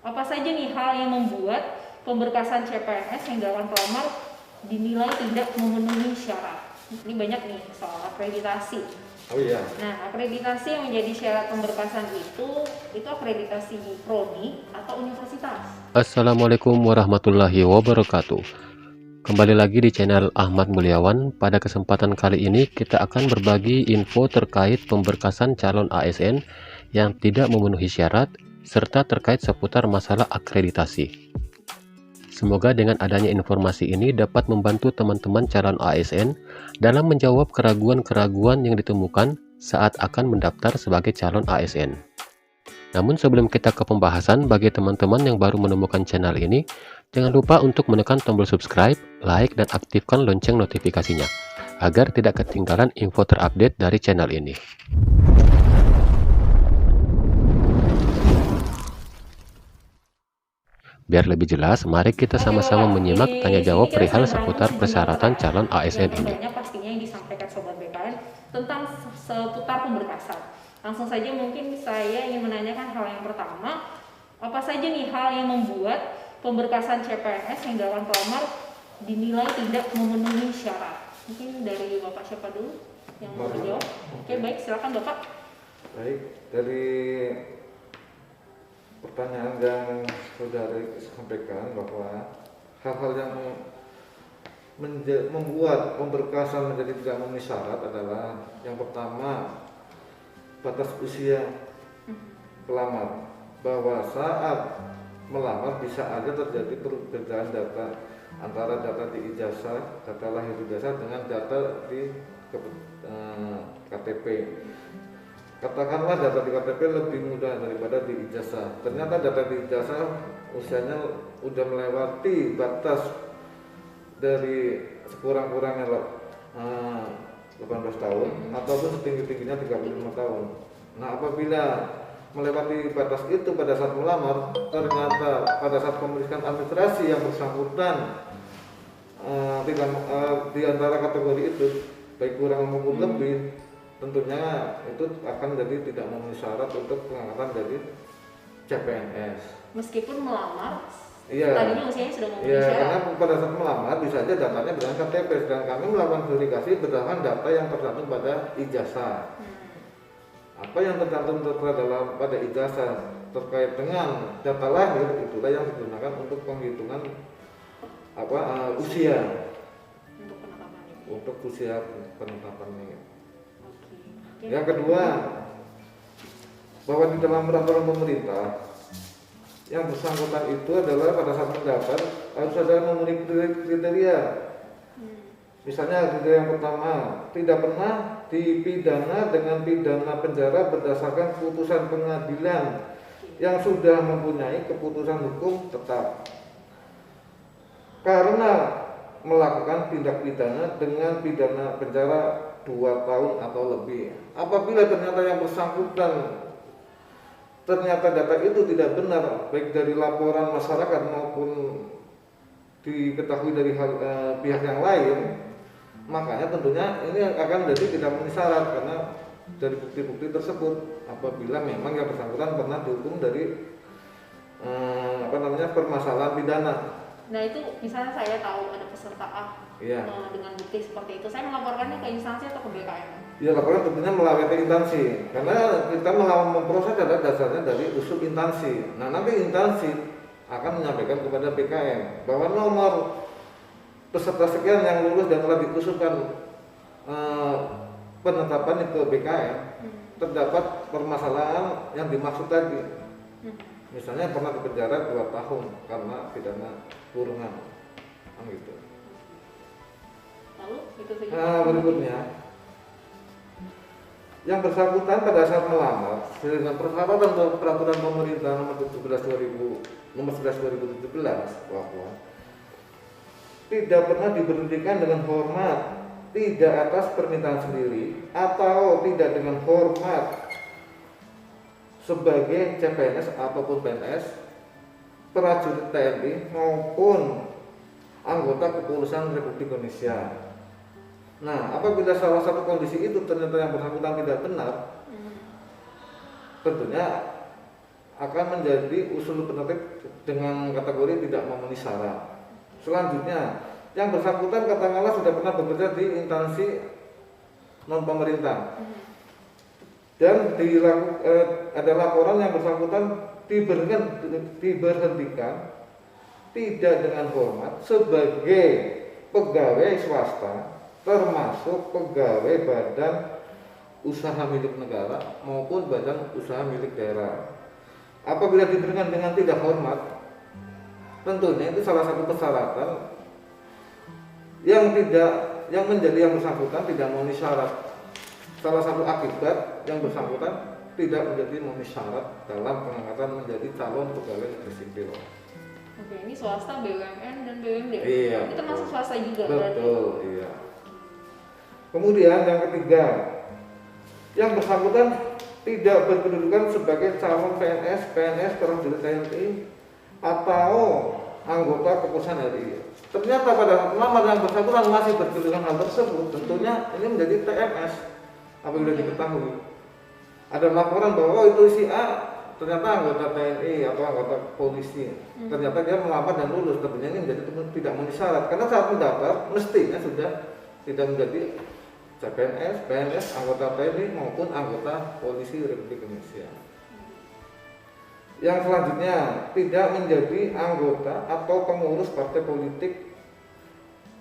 Apa saja nih hal yang membuat pemberkasan CPNS yang dilakukan pelamar dinilai tidak memenuhi syarat? Ini banyak nih soal akreditasi. Oh iya. Nah, akreditasi yang menjadi syarat pemberkasan itu akreditasi prodi atau universitas. Assalamualaikum warahmatullahi wabarakatuh. Kembali lagi di channel Ahmad Mulyawan. Pada kesempatan kali ini kita akan berbagi info terkait pemberkasan calon ASN yang tidak memenuhi syarat serta terkait seputar masalah akreditasi. Semoga dengan adanya informasi ini dapat membantu teman-teman calon ASN dalam menjawab keraguan-keraguan yang ditemukan saat akan mendaftar sebagai calon ASN. Namun sebelum kita ke pembahasan, bagi teman-teman yang baru menemukan channel ini, jangan lupa untuk menekan tombol subscribe, like, dan aktifkan lonceng notifikasinya, agar tidak ketinggalan info terupdate dari channel ini. Biar lebih jelas, mari kita sama-sama menyimak tanya jawab perihal seputar persyaratan calon ASN ini. Banyak pastinya yang disampaikan Sobat BKN tentang seputar pemberkasan. Langsung saja mungkin saya ingin menanyakan hal yang pertama, apa saja nih hal yang membuat pemberkasan CPNS yang dilakukan pelamar dinilai tidak memenuhi syarat? Mungkin dari Bapak siapa dulu yang mau menjawab? Oke, baik, silakan Bapak. Baik, dari pertanyaan yang saudara sampaikan bahwa hal-hal yang membuat pemberkasan menjadi tidak memenuhi syarat adalah yang pertama, batas usia pelamar, bahwa saat melamar bisa ada terjadi perbedaan data antara data di ijazah, data lahir ijazah dengan data di KTP. Katakanlah data di KTP lebih mudah daripada di ijazah. Ternyata data di ijazah usianya udah melewati batas dari sekurang-kurangnya 18 tahun ataupun setinggi-tingginya 35 tahun. Nah, apabila melewati batas itu pada saat melamar, ternyata pada saat pemeriksaan administrasi yang bersangkutan di antara kategori itu baik kurang maupun lebih, tentunya itu akan jadi tidak memenuhi syarat untuk pengangkatan dari CPNS. Meskipun melamar, Iya. tadinya usianya sudah memenuhi Iya, syarat. karena pada saat melamar bisa saja datanya dengan KTP, dan kami melakukan verifikasi berdasarkan data yang tercantum pada ijazah. Apa yang tercantum pada ijazah terkait dengan data lahir itulah yang digunakan untuk penghitungan usia. Untuk penetapan ini. Untuk usia penetapannya. Oke. Yang kedua, bahwa di dalam peraturan pemerintah yang bersangkutan itu adalah pada saat mendaftar harus ada memenuhi kriteria. Misalnya kriteria yang pertama, tidak pernah dipidana dengan pidana penjara berdasarkan putusan pengadilan yang sudah mempunyai keputusan hukum tetap, karena melakukan tindak pidana dengan pidana penjara 2 tahun atau lebih. Apabila ternyata yang bersangkutan ternyata data itu tidak benar, baik dari laporan masyarakat maupun diketahui dari pihak yang lain, makanya tentunya ini akan jadi tidak memenuhi syarat karena dari bukti-bukti tersebut. Apabila memang yang bersangkutan pernah dihukum dari permasalahan pidana. Nah, itu misalnya saya tahu ada peserta A dengan bukti seperti itu, saya melaporkannya ke instansi atau ke BKN? Ya, laporan tentunya melalui instansi, karena kita memproses adalah dasarnya dari usul instansi. Nah, nanti instansi akan menyampaikan kepada BKN bahwa nomor peserta sekian yang lulus dan telah diusulkan penetapan ke BKN terdapat permasalahan yang dimaksud tadi. Misalnya pernah dipenjara 2 tahun karena pidana kurungan, gitu. Lalu itu saja. Nah, berikutnya, yang bersangkutan pada saat melamar dengan peraturan pemerintah nomor 11 2017 bahwa tidak pernah diberhentikan dengan hormat, tidak atas permintaan sendiri atau tidak dengan hormat sebagai CPNS ataupun PNS, prajurit TNI maupun anggota kepolisian Republik Indonesia. Nah, apabila salah satu kondisi itu ternyata yang bersangkutan tidak benar, tentunya akan menjadi usul penertib dengan kategori tidak memenuhi syarat. Selanjutnya, yang bersangkutan katakanlah sudah pernah bekerja di instansi non pemerintah dan ada laporan yang bersangkutan diberhentikan tidak dengan hormat sebagai pegawai swasta, termasuk pegawai badan usaha milik negara maupun badan usaha milik daerah. Apabila diberikan dengan tidak hormat, tentunya itu salah satu persyaratan yang menjadi yang bersangkutan tidak memenuhi syarat. Salah satu akibat yang bersangkutan tidak menjadi memenuhi syarat dalam pengangkatan menjadi calon pegawai negeri sipil. Oke, ini swasta, BUMN dan BUMD. Iya. Itu masuk swasta juga Betul, berarti. iya. Kemudian yang ketiga, yang bersangkutan tidak berkedudukan sebagai calon PNS, prajurit TNI atau anggota kepolisian RI. Ternyata pada pelamar yang bersangkutan masih berkedudukan hal tersebut, tentunya ini menjadi TNS apabila diketahui. Ada laporan bahwa itu si A ternyata anggota TNI atau anggota polisi. Ternyata dia melamar dan lulus, tentunya ini menjadi tidak memenuhi syarat. Karena saat mendaftar mestinya sudah tidak menjadi CPNS, PNS, anggota TNI maupun anggota polisi Republik Indonesia. Yang selanjutnya, tidak menjadi anggota atau pengurus partai politik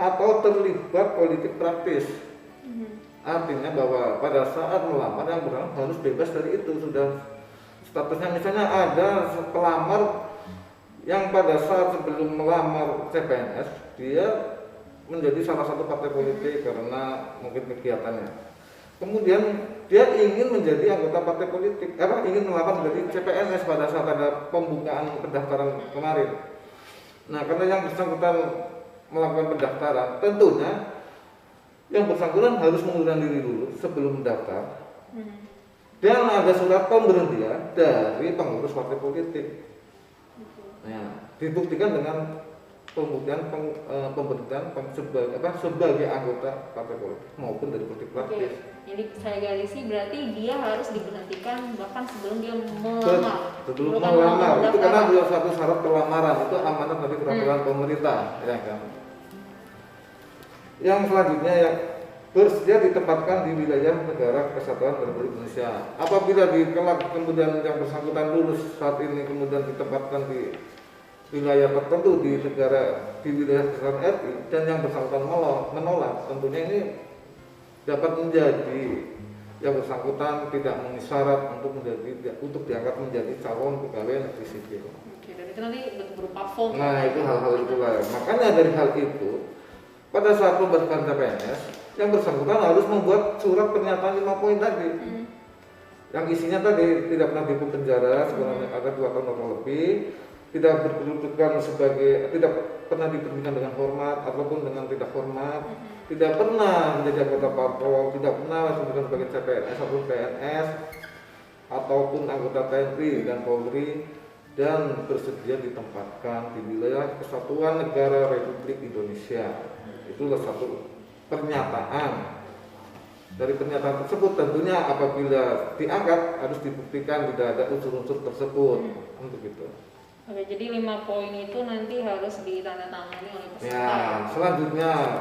atau terlibat politik praktis. Artinya bahwa pada saat melamar yang bersangkutan harus bebas dari itu. Sudah statusnya misalnya ada pelamar yang pada saat sebelum melamar CPNS dia menjadi salah satu partai politik karena mungkin kegiatannya. Kemudian dia ingin menjadi anggota partai politik, ingin melamar menjadi CPNS pada saat ada pembukaan pendaftaran kemarin. Nah, karena yang bersangkutan melakukan pendaftaran, tentunya yang bersangkutan harus mengundurkan diri dulu sebelum mendaftar. Dan ada surat pemberhentian dari pengurus partai politik. Nah, dibuktikan dengan pembuktian pemberhentian sebagai anggota partai politik maupun dari politik praktis. Jadi saya garisi berarti dia harus diberhentikan bahkan sebelum dia melamar. Sebelum melamar itu karena dia satu syarat pelamaran itu amanat dari peraturan pemerintah, ya kan. Yang selanjutnya yang bersedia ditempatkan di wilayah negara kesatuan Republik Indonesia. Apabila kemudian yang bersangkutan lulus saat ini kemudian ditempatkan di wilayah tertentu di wilayah kesatuan RI dan yang bersangkutan menolak, tentunya ini dapat menjadi yang bersangkutan tidak memenuhi syarat untuk diangkat menjadi calon pegawai negeri sipil. Oke, dan itu nanti berupa form. Nah, itu hal-hal itulah. Makanya dari hal itu pada saat pembentukan CPNS yang bersangkutan harus membuat surat pernyataan 5 poin tadi. Yang isinya tadi tidak pernah dihukum penjara sebenarnya ada 2 tahun atau lebih, tidak berkedudukan tidak pernah diberhentikan dengan hormat ataupun dengan tidak hormat, tidak pernah menjadi anggota parpol, tidak pernah disebutkan sebagai CPNS ataupun PNS ataupun anggota TNI dan Polri, dan bersedia ditempatkan di wilayah Kesatuan Negara Republik Indonesia. Itulah satu pernyataan. Dari pernyataan tersebut tentunya apabila diangkat harus dibuktikan tidak ada unsur-unsur tersebut untuk itu. Oke, jadi 5 poin itu nanti harus ditandatangani oleh peserta. Ya, selanjutnya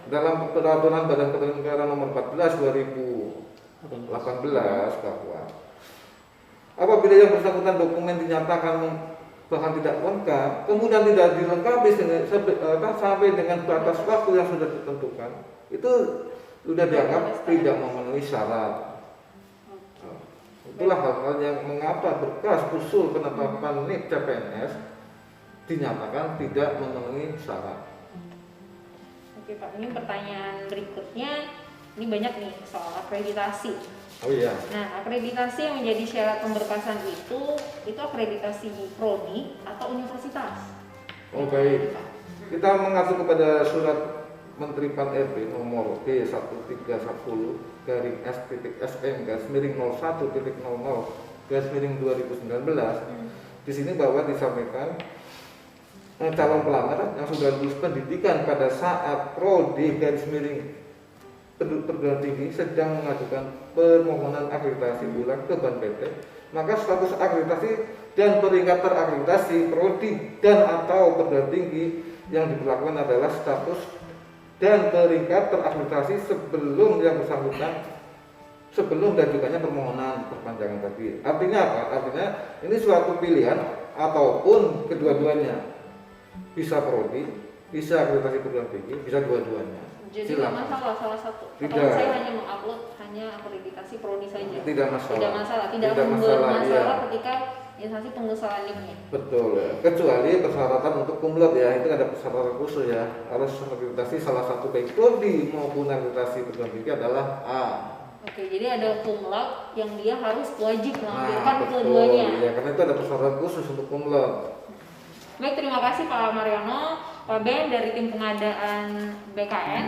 dalam peraturan Badan Kepegawaian Negara Nomor 14 2018 bahwa apabila yang bersangkutan dokumen dinyatakan bahkan tidak lengkap, kemudian tidak dilengkapi sampai dengan batas waktu yang sudah ditentukan, itu sudah dianggap tidak memenuhi syarat. Itulah hal-hal yang mengapa berkas usul penetapan NIK CPNS dinyatakan tidak memenuhi syarat. Oke Pak, ini pertanyaan berikutnya, ini banyak nih soal akreditasi. Oh iya. Nah, akreditasi yang menjadi syarat pemberkasan itu akreditasi prodi atau universitas. Oh baik. Kita mengacu kepada surat Menteri Pan-RB nomor D13/S/S/01/01/2019. Di sini bahwa disampaikan calon pelamar yang sudah lulus pendidikan pada saat prodi perguruan tinggi sedang mengajukan permohonan akreditasi ulang ke BAN PT maka status akreditasi dan peringkat terakreditasi prodi dan atau perguruan tinggi yang diberlakukan adalah status dan peringkat terakreditasi sebelum yang bersangkutan sebelum diajukannya permohonan perpanjangan tadi. Artinya apa? Artinya ini suatu pilihan ataupun kedua-duanya, bisa prodi, bisa akreditasi perguruan tinggi, bisa dua-duanya. Jadi tidak masalah salah satu. Tidak. Kalau saya hanya mengupload hanya akreditasi prodi saja. Tidak masalah. Tidak masalah. Tidak Tidak membuat masalah, masalah iya. ketika instansi pengusahaan linknya. Betul ya. Kecuali persyaratan untuk kumlot ya, itu ada persyaratan khusus ya. Harus akreditasi salah satu baik prodi maupun akreditasi perguruan tinggi adalah A. Oke, jadi ada kumlot yang dia harus wajib melampirkan Nah, betul. keduanya. Ya, karena itu ada persyaratan khusus untuk kumlot. Baik, terima kasih Pak Mariono, Pak Ben dari tim pengadaan BKN.